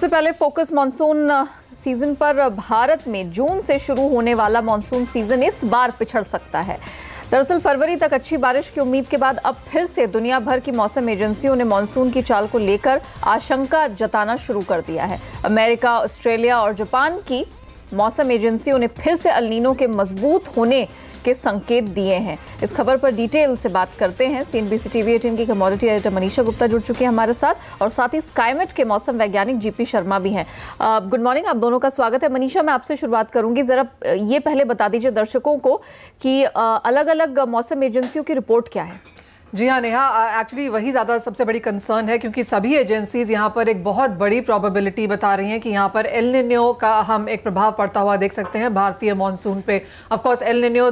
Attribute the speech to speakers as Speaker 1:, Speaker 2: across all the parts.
Speaker 1: सबसे पहले focus monsoon season पर। भारत में जून से शुरू होने वाला मॉनसून सीजन इस बार पिछड़ सकता है। दरअसल फरवरी तक अच्छी बारिश की उम्मीद के बाद अब फिर से दुनिया भर की मौसम एजेंसियों ने मॉनसून की चाल को लेकर आशंका जताना शुरू कर दिया है। अमेरिका, ऑस्ट्रेलिया और जापान की मौसम एजेंसियों ने फिर से एल नीनो के मजबूत होने के संकेत दिए हैं। इस खबर पर डिटेल से बात करते हैं। सीएनबीसी टीवी 18 की कमोडिटी एडिटर मनीषा गुप्ता जुड़ चुकी है हमारे साथ और साथ ही स्काईमेट के मौसम वैज्ञानिक जीपी शर्मा भी हैं। गुड मॉर्निंग, आप दोनों का स्वागत है। मनीषा, मैं आपसे शुरुआत करूंगी। जरा ये पहले बता दीजिए दर्शकों को कि अलग अलग मौसम एजेंसियों की रिपोर्ट क्या है।
Speaker 2: जी हाँ नेहा, एक्चुअली वही ज़्यादा सबसे बड़ी कंसर्न है क्योंकि सभी एजेंसीज यहाँ पर एक बहुत बड़ी प्रोबेबिलिटी बता रही हैं कि यहाँ पर एल निनो का हम एक प्रभाव पड़ता हुआ देख सकते हैं भारतीय मॉनसून पे। Of course El Nino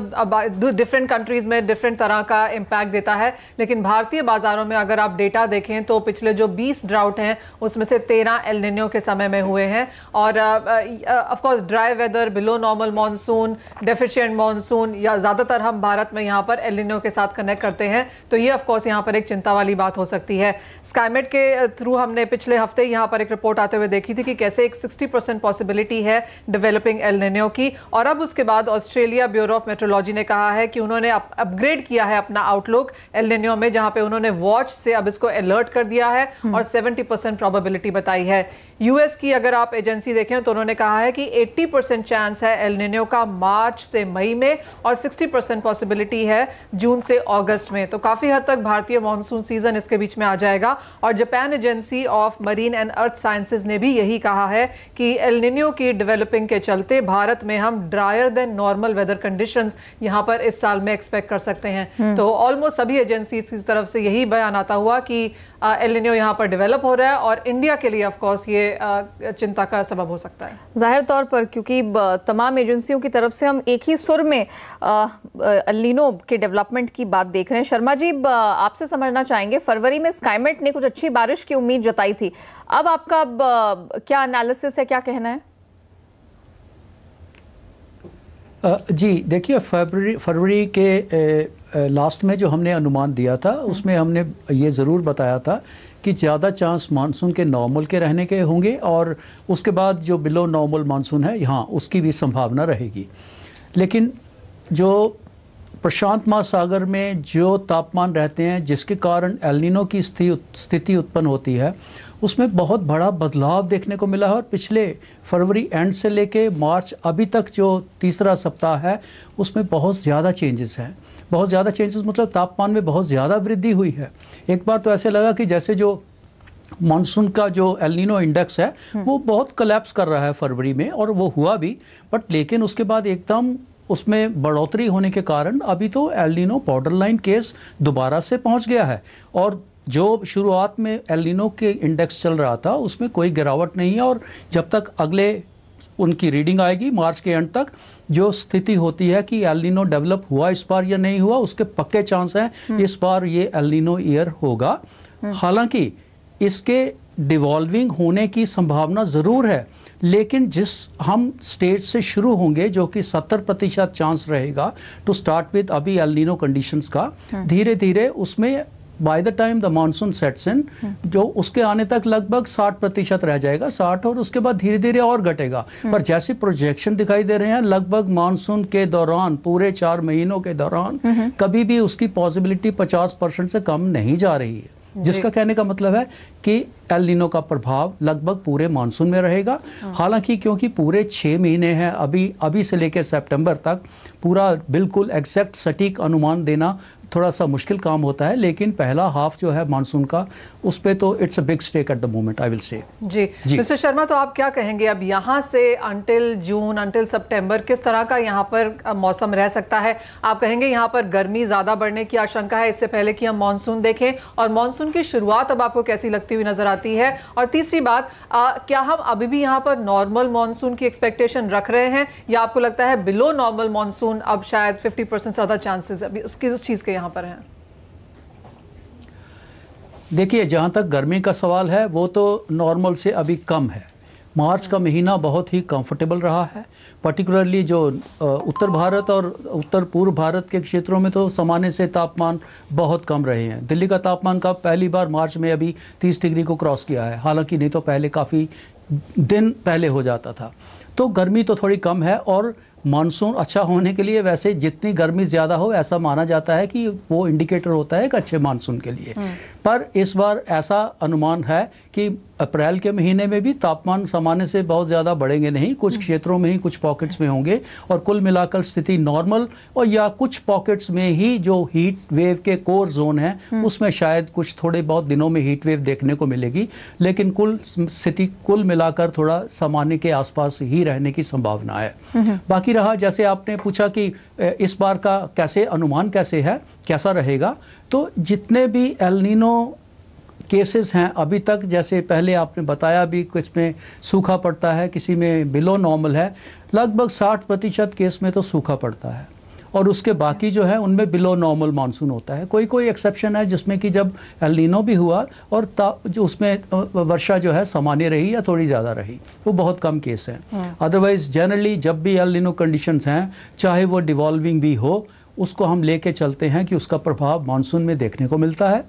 Speaker 2: different countries में डिफरेंट तरह का इम्पैक्ट देता है, लेकिन भारतीय बाजारों में अगर आप डेटा देखें तो पिछले जो 20 ड्राउट हैं उसमें से 13 एल निनो के समय में हुए हैं। और of course dry weather, below normal monsoon, deficient monsoon, या ज़्यादातर हम भारत में यहाँ पर एल निनो के साथ कनेक्ट करते हैं, तो ये ऑफ कोर्स यहाँ पर एक चिंता वाली बात हो सकती है। स्काईमेट के थ्रू हमने पिछले हफ्ते यहाँ पर एक रिपोर्ट आते हुए देखी थी कि कैसे एक 60% पॉसिबिलिटी है डेवलपिंग एल निनो की। और अब उसके बाद ऑस्ट्रेलिया ब्यूरो ऑफ मेट्रोलॉजी ने कहा है कि उन्होंने अपग्रेड किया है अपना आउटलुक एल निनो में, जहां पे उन्होंने वॉच से अब इसको अलर्ट कर दिया है और 70% प्रोबेबिलिटी बताई है। यूएस की अगर आप एजेंसी देखें तो उन्होंने कहा है कि 80% चांस है एल निनो का मार्च से मई में और 60% पॉसिबिलिटी है जून से अगस्त में। तो काफी हद तक भारतीय मॉनसून सीजन इसके बीच में आ जाएगा। और Japan agency of marine and earth sciences ने भी यही कहा है कि एल निनो की डेवलपिंग के चलते भारत में हम dryer than normal weather conditions यहां पर इस साल में एक्सपेक्ट कर सकते हैं। तो ऑलमोस्ट सभी एजेंसीज की तरफ से यही बयान आता हुआ कि एल निनो यहां पर डेवलप हो रहा है और इंडिया के लिए ऑफ कोर्स ये चिंता का सबब हो सकता है।
Speaker 1: जाहिर तौर पर क्योंकि तमाम एजेंसियों की तरफ से हम एक ही सुर में एल निनो के डेवलपमेंट की बात देख रहे हैं। शर्मा जी, आपसे समझना चाहेंगे, फरवरी में स्काईमेट ने कुछ अच्छी बारिश की उम्मीद जताई थी, अब आपका क्या एनालिसिस है, क्या कहना है?
Speaker 3: जी देखिए, फरवरी के लास्ट में जो हमने अनुमान दिया था उसमें हमने ये ज़रूर बताया था कि ज़्यादा चांस मानसून के नॉर्मल के रहने के होंगे और उसके बाद जो बिलो नॉर्मल मानसून है यहाँ उसकी भी संभावना रहेगी। लेकिन जो प्रशांत महासागर में जो तापमान रहते हैं जिसके कारण एल निनो की स्थिति उत्पन्न होती है उसमें बहुत बड़ा बदलाव देखने को मिला है। और पिछले फरवरी एंड से लेके मार्च अभी तक जो तीसरा सप्ताह है उसमें बहुत ज़्यादा चेंजेस हैं। बहुत ज़्यादा चेंजेस मतलब तापमान में बहुत ज़्यादा वृद्धि हुई है। एक बार तो ऐसे लगा कि जैसे जो मानसून का जो एल निनो इंडेक्स है वो बहुत कोलैप्स कर रहा है फरवरी में, और वो हुआ भी, बट लेकिन उसके बाद एकदम उसमें बढ़ोतरी होने के कारण अभी तो El Nino border line case दोबारा से पहुंच गया है। और जो शुरुआत में एल निनो के इंडेक्स चल रहा था उसमें कोई गिरावट नहीं है, और जब तक अगले उनकी रीडिंग आएगी मार्च के एंड तक, जो स्थिति होती है कि एल निनो डेवलप हुआ इस बार या नहीं हुआ, उसके पक्के चांस हैं इस बार ये एल निनो ईयर होगा। हालांकि इसके डिवॉल्विंग होने की संभावना ज़रूर है, लेकिन जिस हम स्टेज से शुरू होंगे जो कि 70% चांस रहेगा टू स्टार्ट विद अभी एल निनो कंडीशंस का, धीरे धीरे उसमें by the time the monsoon sets in जो उसके आने तक लगभग 60% रह जाएगा, 60, और उसके बाद धीरे धीरे और घटेगा। पर जैसे प्रोजेक्शन दिखाई दे रहे हैं लगभग मानसून के दौरान पूरे 4 महीनों के दौरान कभी भी उसकी पॉसिबिलिटी 50% से कम नहीं जा रही है, जिसका कहने का मतलब है कि एल निनो का प्रभाव लगभग पूरे मानसून में रहेगा। हालांकि क्योंकि पूरे 6 महीने हैं अभी से लेकर सितंबर तक, पूरा बिल्कुल एग्जैक्ट सटीक अनुमान देना थोड़ा सा मुश्किल काम होता है, लेकिन पहला हाफ जो है मानसून का उस पे तो it's a big stake at the moment I will say.
Speaker 2: जी मिस्टर शर्मा, तो आप क्या कहेंगे अब यहाँ से अंटिल जून, अंटिल सितंबर किस तरह का यहाँ पर मौसम रह सकता है? आप कहेंगे यहाँ पर गर्मी ज्यादा बढ़ने की आशंका है इससे पहले कि हम मानसून देखें, और मानसून की शुरुआत अब आपको कैसी लगती हुई नजर आती है? और तीसरी बात, क्या हम अभी भी यहाँ पर नॉर्मल मानसून की एक्सपेक्टेशन रख रहे हैं, या आपको लगता है बिलो नॉर्मल मानसून अब शायद 50% ज्यादा चांसेस अभी उसकी उस चीज के यहाँ पर हैं?
Speaker 3: देखिए, जहाँ तक गर्मी का सवाल है वो तो नॉर्मल से अभी कम है, मार्च का महीना बहुत ही कंफर्टेबल रहा है, पर्टिकुलरली जो उत्तर भारत और उत्तर पूर्व भारत के क्षेत्रों में तो सामान्य से तापमान बहुत कम रहे हैं। दिल्ली का तापमान का पहली बार मार्च में अभी 30 डिग्री को क्रॉस किया है, हालांकि नहीं तो पहले काफ़ी दिन पहले हो जाता था। तो गर्मी तो थोड़ी कम है और मानसून अच्छा होने के लिए वैसे जितनी गर्मी ज़्यादा हो ऐसा माना जाता है कि वो इंडिकेटर होता है एक अच्छे मानसून के लिए। पर इस बार ऐसा अनुमान है कि अप्रैल के महीने में भी तापमान सामान्य से बहुत ज़्यादा बढ़ेंगे नहीं, कुछ क्षेत्रों में ही कुछ पॉकेट्स में होंगे और कुल मिलाकर स्थिति नॉर्मल, और या कुछ पॉकेट्स में ही जो हीट वेव के कोर जोन है उसमें शायद कुछ थोड़े बहुत दिनों में हीट वेव देखने को मिलेगी, लेकिन कुल स्थिति कुल मिलाकर थोड़ा सामान्य के आसपास ही रहने की संभावना है। बाकी रहा जैसे आपने पूछा कि इस बार का कैसे अनुमान कैसे है, कैसा रहेगा, तो जितने भी एल नीनो केसेस हैं अभी तक, जैसे पहले आपने बताया भी कुछ में सूखा पड़ता है, किसी में बिलो नॉर्मल है, लगभग 60% केस में तो सूखा पड़ता है और उसके बाकी जो है उनमें बिलो नॉर्मल मानसून होता है। कोई कोई एक्सेप्शन है जिसमें कि जब एल नीनो भी हुआ और जो उसमें वर्षा जो है सामान्य रही या थोड़ी ज़्यादा रही, वो बहुत कम केस हैं। अदरवाइज जनरली जब भी एल नीनो कंडीशंस हैं, चाहे वो डिवॉल्विंग भी हो, उसको हम लेके चलते हैं कि उसका प्रभाव मानसून में देखने को मिलता है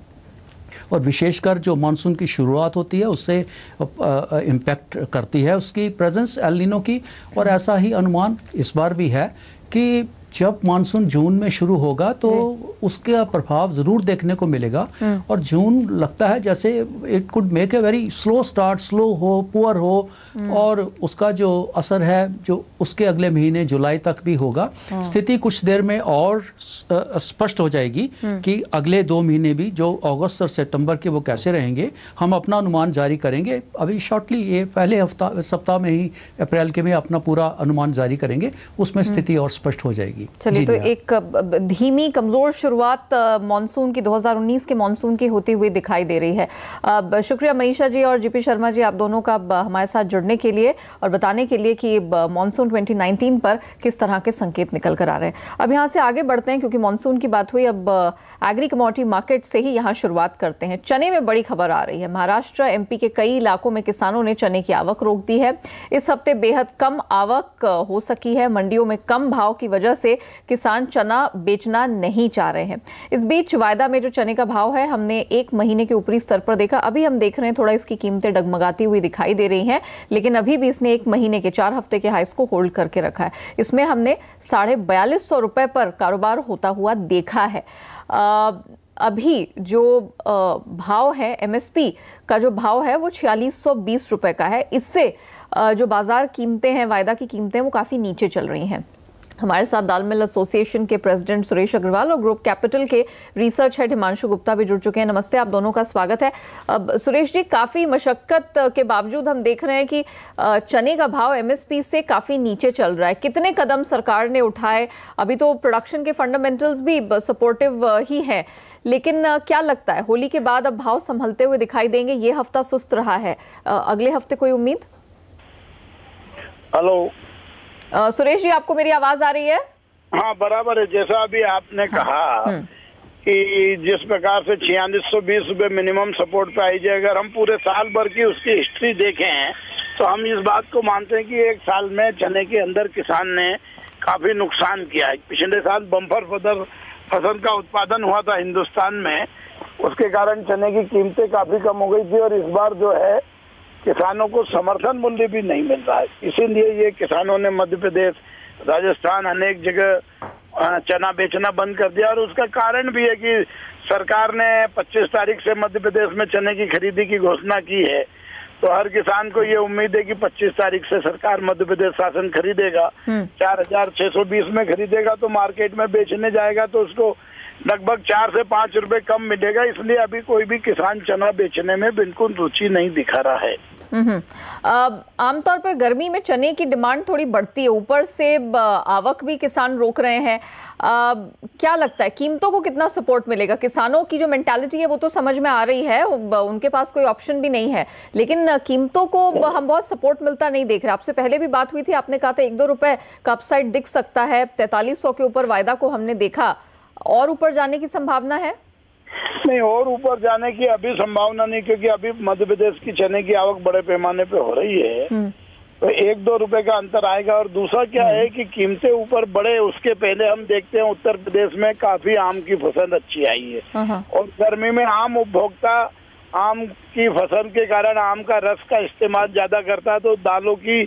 Speaker 3: और विशेषकर जो मानसून की शुरुआत होती है उससे इम्पैक्ट करती है उसकी प्रेजेंस एल नीनो की। और ऐसा ही अनुमान इस बार भी है कि जब मानसून जून में शुरू होगा तो उसका प्रभाव ज़रूर देखने को मिलेगा और जून लगता है जैसे it could make a very slow start, slow हो, पुअर हो, और उसका जो असर है जो उसके अगले महीने जुलाई तक भी होगा। स्थिति कुछ देर में और स्पष्ट हो जाएगी कि अगले 2 महीने भी जो अगस्त और सितंबर के वो कैसे रहेंगे। हम अपना अनुमान जारी करेंगे अभी शॉर्टली, ये पहले सप्ताह में ही अप्रैल के में अपना पूरा अनुमान जारी करेंगे, उसमें स्थिति और स्पष्ट हो जाएगी।
Speaker 1: चलिए, तो एक धीमी कमजोर शुरुआत मॉनसून की 2019 के मॉनसून की होती हुई दिखाई दे रही है। शुक्रिया मनीषा जी और जीपी शर्मा जी, आप दोनों का हमारे साथ जुड़ने के लिए और बताने के लिए कि मॉनसून 2019 पर किस तरह के संकेत निकल कर आ रहे हैं। अब यहाँ से आगे बढ़ते हैं क्योंकि मॉनसून की बात हुई, अब एग्री कमोडिटी मार्केट से ही यहाँ शुरुआत करते हैं। चने में बड़ी खबर आ रही है। महाराष्ट्र, एमपी के कई इलाकों में किसानों ने चने की आवक रोक दी है। इस हफ्ते बेहद कम आवक हो सकी है। मंडियों में कम भाव की वजह से किसान चना बेचना नहीं चाह रहे हैं। इस बीच वायदा में जो चने का भाव है हमने 1 महीने के ऊपरी स्तर पर देखा। अभी हम देख रहे हैं थोड़ा इसकी कीमतें डगमगाती हुई दिखाई दे रही हैं, लेकिन अभी भी इसने 1 महीने के 4 हफ्ते के हाईस को होल्ड करके रखा है। इसमें हमने 4250 रुपए पर कारोबार होता हुआ देखा है। अभी जो भाव है, एमएसपी का जो भाव है वो 4620 रुपए का है। इससे जो बाजार कीमतें हैं, वायदा की कीमतें, वो काफी नीचे चल रही हैं। हमारे साथ दाल मिल एसोसिएशन के प्रेसिडेंट सुरेश अग्रवाल और ग्रुप कैपिटल के रिसर्च हेड हिमांशु गुप्ता भी जुड़ चुके हैं। नमस्ते, आप दोनों का स्वागत है। अब सुरेश जी, काफी मशक्कत के बावजूद हम देख रहे हैं कि चने का भाव एमएसपी से काफी नीचे चल रहा है। कितने कदम सरकार ने उठाए? अभी तो प्रोडक्शन के फंडामेंटल्स भी सपोर्टिव ही है, लेकिन क्या लगता है होली के बाद अब भाव संभलते हुए दिखाई देंगे? ये हफ्ता सुस्त रहा है, अगले हफ्ते कोई उम्मीद?
Speaker 4: हेलो
Speaker 1: सुरेश जी, आपको मेरी आवाज आ रही है?
Speaker 4: हाँ, बराबर है। जैसा अभी आपने कहा कि जिस प्रकार से 4620 रुपए मिनिमम सपोर्ट पे आई जाए, अगर हम पूरे साल भर की उसकी हिस्ट्री देखें तो हम इस बात को मानते हैं कि एक साल में चने के अंदर किसान ने काफी नुकसान किया है। पिछले साल बम्पर फसल का उत्पादन हुआ था हिंदुस्तान में, उसके कारण चने की कीमतें काफी कम हो गई थी और इस बार जो है किसानों को समर्थन मूल्य भी नहीं मिल रहा है। इसीलिए ये किसानों ने मध्य प्रदेश, राजस्थान, अनेक जगह चना बेचना बंद कर दिया। और उसका कारण भी है कि सरकार ने 25 तारीख से मध्य प्रदेश में चने की खरीदी की घोषणा की है, तो हर किसान को ये उम्मीद है कि 25 तारीख से सरकार मध्य प्रदेश शासन खरीदेगा, 4620 में खरीदेगा, तो मार्केट में बेचने जाएगा तो उसको लगभग 4 से 5 रुपए कम मिलेगा। इसलिए अभी कोई भी किसान चना बेचने में बिल्कुल रुचि नहीं दिखा रहा है।
Speaker 1: आमतौर पर गर्मी में चने की डिमांड थोड़ी बढ़ती है, ऊपर से आवक भी किसान रोक रहे हैं। क्या लगता है कीमतों को कितना सपोर्ट मिलेगा? किसानों की जो मेंटालिटी है वो तो समझ में आ रही है, उनके पास कोई ऑप्शन भी नहीं है, लेकिन कीमतों को हम बहुत सपोर्ट मिलता नहीं देख रहे। आपसे पहले भी बात हुई थी, आपने कहा था 1-2 रुपए का अपसाइड दिख सकता है। 4300 के ऊपर वायदा को हमने देखा, और ऊपर जाने की संभावना है?
Speaker 4: नहीं, और ऊपर जाने की अभी संभावना नहीं, क्योंकि अभी मध्य प्रदेश की चने की आवक बड़े पैमाने पे हो रही है तो 1-2 रुपए का अंतर आएगा। और दूसरा क्या है कि कीमतें ऊपर बढ़े उसके पहले हम देखते हैं उत्तर प्रदेश में काफी आम की फसल अच्छी आई है, और गर्मी में आम उपभोक्ता आम की फसल के कारण आम का रस का इस्तेमाल ज्यादा करता है, तो दालों की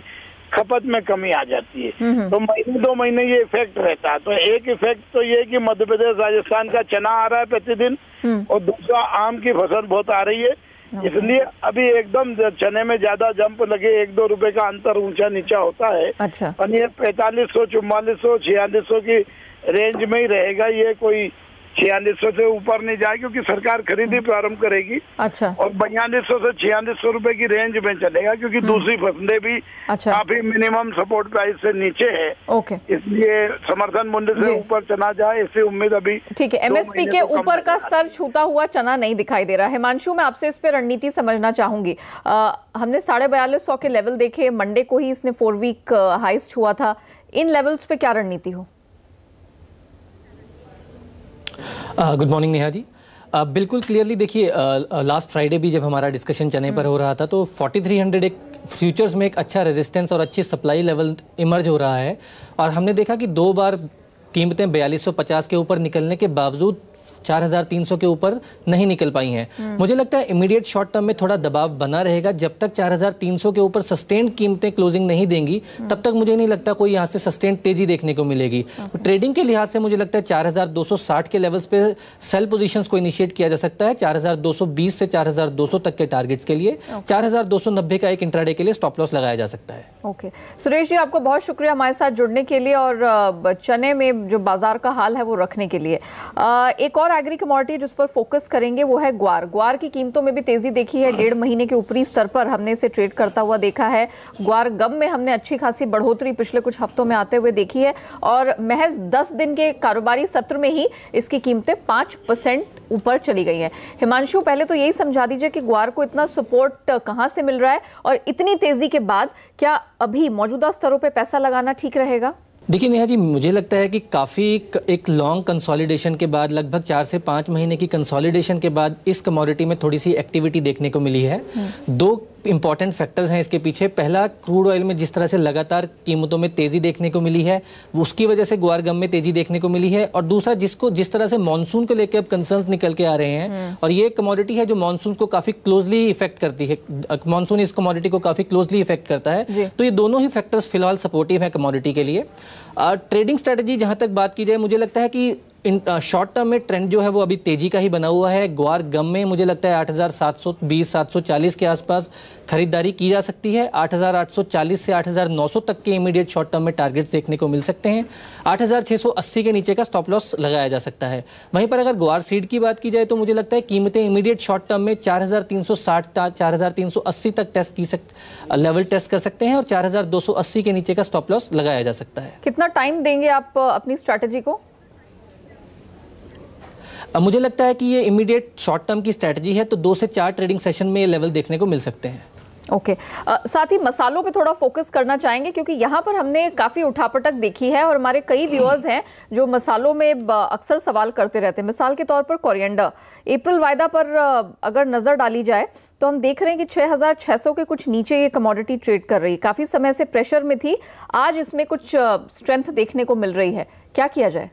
Speaker 4: खपत में कमी आ जाती है। तो महीने 2 महीने ये इफेक्ट रहता है। तो एक इफेक्ट तो ये कि मध्य प्रदेश राजस्थान का चना आ रहा है प्रतिदिन, और दूसरा आम की फसल बहुत आ रही है, इसलिए अभी एकदम चने में ज्यादा जंप लगे 1-2 रुपए का अंतर ऊंचा नीचा होता है।
Speaker 1: अच्छा।
Speaker 4: और ये 4500, 4400, 4600 की रेंज में ही रहेगा। ये कोई 4600 से ऊपर नहीं जाए क्योंकि सरकार खरीदी प्रारंभ करेगी।
Speaker 1: अच्छा।
Speaker 4: और 4200 से 4600 रुपए की रेंज में चलेगा क्योंकि दूसरी फसलें भी काफी मिनिमम सपोर्ट प्राइस से नीचे है।
Speaker 1: ओके।
Speaker 4: इसलिए समर्थन मूल्य से ऊपर चला जाए ऐसी उम्मीद अभी।
Speaker 1: ठीक है, एमएसपी के ऊपर का स्तर छूता हुआ चना नहीं दिखाई दे रहा है। हिमांशु, मैं आपसे इस पे रणनीति समझना चाहूंगी। हमने 4250 के लेवल देखे, मंडे को ही इसने 4 वीक हाईस्ट छुआ था। इन लेवल्स पे क्या रणनीति हो?
Speaker 5: Good morning Neha ji. बिल्कुल क्लियरली देखिए, लास्ट फ्राइडे भी जब हमारा डिस्कशन चने पर हो रहा था तो 4300 एक फ्यूचर्स में एक अच्छा रेजिस्टेंस और अच्छी सप्लाई लेवल इमर्ज हो रहा है, और हमने देखा कि 2 बार कीमतें 4250 के ऊपर निकलने के बावजूद 4300 के ऊपर नहीं निकल पाई हैं। मुझे लगता है इमीडिएट शॉर्ट टर्म में थोड़ा दबाव बना रहेगा। जब तक 4300 के ऊपर सस्टेन्ड कीमतें क्लोजिंग नहीं देंगी तब तक मुझे नहीं लगता कोई यहाँ से सस्टेन्ड तेजी देखने को मिलेगी। तो ट्रेडिंग के लिहाज से मुझे लगता है 4260 के लेवल्स पे सेल पोजीशंस को इनिशिएट किया जा सकता है। 4220 से 4200 तक के टारगेट्स के लिए 4290 का एक इंट्राडे के लिए स्टॉप लॉस लगाया जा सकता है।
Speaker 1: ओके सुरेश जी, आपको बहुत शुक्रिया हमारे साथ जुड़ने के लिए और चने में जो बाजार का हाल है वो रखने के लिए। एक और एग्री कमोडिटी जिस पर फोकस करेंगे वो है ग्वार। ग्वार की कीमतों में भी तेजी देखी है। 1.5 महीने के ऊपरी स्तर पर हमने इसे ट्रेड करता हुआ देखा है। ग्वार गम में हमने अच्छी खासी बढ़ोतरी पिछले कुछ हफ्तों में आते हुए देखी है, और महज 10 दिन के कारोबारी सत्र में ही इसकी कीमतें 5% ऊपर चली गई हैं। हिमांशु, पहले तो यही समझा दीजिए कि ग्वार को इतना सपोर्ट कहां से मिल रहा है, और इतनी तेजी के बाद क्या अभी मौजूदा स्तरों पर पैसा लगाना ठीक रहेगा?
Speaker 5: देखिए नेहा जी, मुझे लगता है कि काफ़ी एक लॉन्ग कंसोलिडेशन के बाद, लगभग 4 से 5 महीने की कंसोलिडेशन के बाद इस कमोडिटी में थोड़ी सी एक्टिविटी देखने को मिली है। 2 इंपॉर्टेंट फैक्टर्स हैं इसके पीछे। पहला, क्रूड ऑयल में जिस तरह से लगातार कीमतों में तेजी देखने को मिली है उसकी वजह से ग्वार गम में तेजी देखने को मिली है, और दूसरा जिस तरह से मानसून को लेकर अब कंसर्न्स निकल के आ रहे हैं, और ये कमोडिटी है जो मानसून को काफ़ी क्लोजली इफेक्ट करती है। मानसून इस कमोडिटी को काफ़ी क्लोजली इफेक्ट करता है, तो ये दोनों ही फैक्टर्स फिलहाल सपोर्टिव है कमोडिटी के लिए। ट्रेडिंग स्ट्रेटजी जहां तक बात की जाए, मुझे लगता है कि शॉर्ट टर्म में ट्रेंड जो है वो अभी तेजी का ही बना हुआ है। ग्वार गम में मुझे लगता है 8720-740 के आसपास खरीदारी की जा सकती है। 8840 से 8900 तक के इमीडिएट शॉर्ट टर्म में टारगेट्स देखने को मिल सकते हैं। 8680 के नीचे का स्टॉप लॉस लगाया जा सकता है। वहीं पर अगर ग्वार सीड की बात की जाए तो मुझे लगता है कीमतें इमीडिएट शॉर्ट टर्म में 4360 4380 तक लेवल टेस्ट कर सकते हैं, और 4280 के नीचे का स्टॉप लॉस लगाया जा सकता है।
Speaker 1: कितना टाइम देंगे आप अपनी स्ट्रैटेजी को?
Speaker 5: मुझे लगता है कि ये इमीडिएट शॉर्ट टर्म की स्ट्रैटेजी है, तो 2 से 4 ट्रेडिंग सेशन में ये लेवल देखने को मिल सकते हैं।
Speaker 1: ओके। साथ ही मसालों पे थोड़ा फोकस करना चाहेंगे क्योंकि यहाँ पर हमने काफ़ी उठापटक देखी है, और हमारे कई व्यूअर्स हैं जो मसालों में अक्सर सवाल करते रहते हैं। मिसाल के तौर पर कोरिएंडर, अप्रैल वायदा पर अगर नज़र डाली जाए तो हम देख रहे हैं कि 6600 के कुछ नीचे ये कमोडिटी ट्रेड कर रही है। काफ़ी समय से प्रेशर में थी, आज इसमें कुछ स्ट्रेंथ देखने को मिल रही है। क्या किया जाए?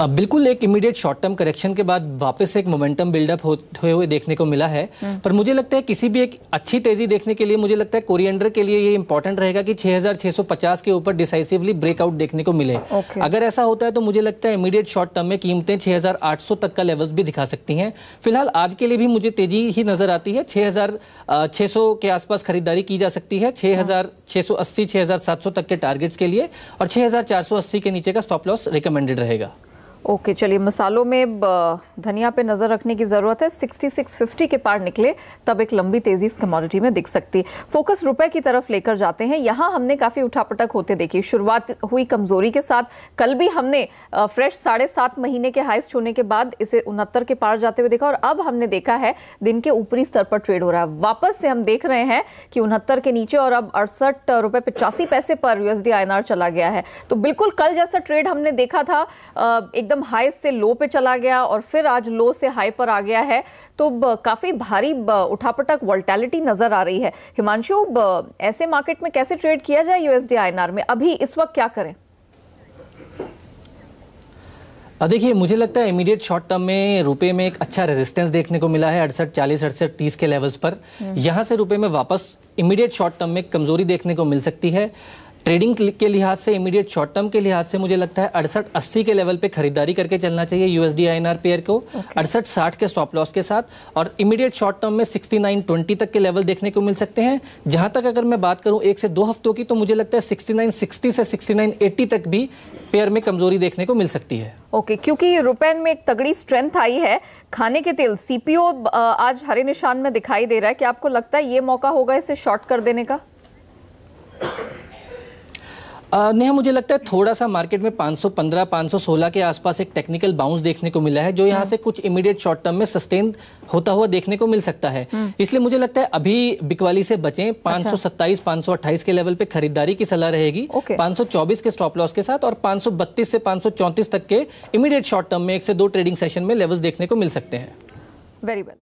Speaker 5: बिल्कुल, एक इमीडिएट शॉर्ट टर्म करेक्शन के बाद वापस एक मोमेंटम बिल्डअप होते हुए देखने को मिला है, पर मुझे लगता है किसी भी एक अच्छी तेजी देखने के लिए मुझे लगता है कोरिएंडर के लिए ये इंपॉर्टेंट रहेगा कि 6650 के ऊपर डिसाइसिवली ब्रेकआउट देखने को मिले। अगर ऐसा होता है तो मुझे लगता है इमीडिएट शॉर्ट टर्म में कीमतें 6800 तक का लेवल्स भी दिखा सकती हैं। फिलहाल आज के लिए भी मुझे तेजी ही नजर आती है। 6600 के आसपास खरीदारी की जा सकती है, 6680 6700 तक के टारगेट्स के लिए, और 6480 के नीचे का स्टॉप लॉस रिकमेंडेड रहेगा।
Speaker 1: ओके, चलिए मसालों में धनिया पे नजर रखने की जरूरत है। 6650 के पार निकले तब एक लंबी तेजी इस कमोडिटी में दिख सकती है। फोकस रुपए की तरफ लेकर जाते हैं। यहाँ हमने काफी उठापटक होते देखी। शुरुआत हुई कमजोरी के साथ, कल भी हमने फ्रेश 7.5 महीने के हाईस छूने के बाद इसे 69 के पार जाते हुए देखा, और अब हमने देखा है दिन के ऊपरी स्तर पर ट्रेड हो रहा है। वापस से हम देख रहे हैं कि 69 के नीचे, और अब 68.85 रुपए पर USD INR चला गया है। तो बिल्कुल कल जैसा ट्रेड हमने देखा था, एकदम एकदम हाई से लो पे चला गया और फिर आज लो से हाई पर आ गया है, तो काफी भारी उठापटक वोलेटिलिटी नजर आ रही है। हिमांशु, ऐसे मार्केट में कैसे ट्रेड किया जाए यूएसडी INR में? अभी इस वक्त क्या करें?
Speaker 5: देखिए, मुझे लगता है इमीडिएट शॉर्ट टर्म में रुपए में एक अच्छा रेजिस्टेंस देखने को मिला है 68.40 68.30 के लेवल्स पर। यहां से रुपए में वापस इमीडिएट शॉर्ट टर्म में कमजोरी देखने को मिल सकती है। ट्रेडिंग के लिहाज से, इमीडिएट शॉर्ट टर्म के लिहाज से मुझे लगता है 68.80 के लेवल पे खरीदारी करके चलना चाहिए यूएसडी INR पेयर को, 68.60 के स्टॉप लॉस के साथ, और इमीडिएट शॉर्ट टर्म में 69.20 तक के लेवल देखने को मिल सकते हैं। जहां तक अगर मैं बात करूं 1 से 2 हफ्तों की, तो मुझे लगता है 69.60 से 69.80 तक भी पेयर में कमजोरी देखने को मिल सकती है।
Speaker 1: ओके, क्योंकि रुपए में एक तगड़ी स्ट्रेंथ आई है। खाने के तेल CPO आज हरे निशान में दिखाई दे रहा है। क्या आपको लगता है ये मौका होगा इसे शॉर्ट कर देने का?
Speaker 5: नेहा, मुझे लगता है थोड़ा सा मार्केट में 515 516 के आसपास एक टेक्निकल बाउंस देखने को मिला है, जो यहाँ से कुछ इमीडिएट शॉर्ट टर्म में सस्टेन होता हुआ देखने को मिल सकता है। इसलिए मुझे लगता है अभी बिकवाली से बचें। 527 528 के लेवल पे खरीदारी की सलाह रहेगी, 524 के स्टॉप लॉस के साथ, और 532 से 534 तक के इमीडिएट शॉर्ट टर्म में 1 से 2 ट्रेडिंग सेशन में लेवल्स देखने को मिल सकते हैं।
Speaker 1: Very well.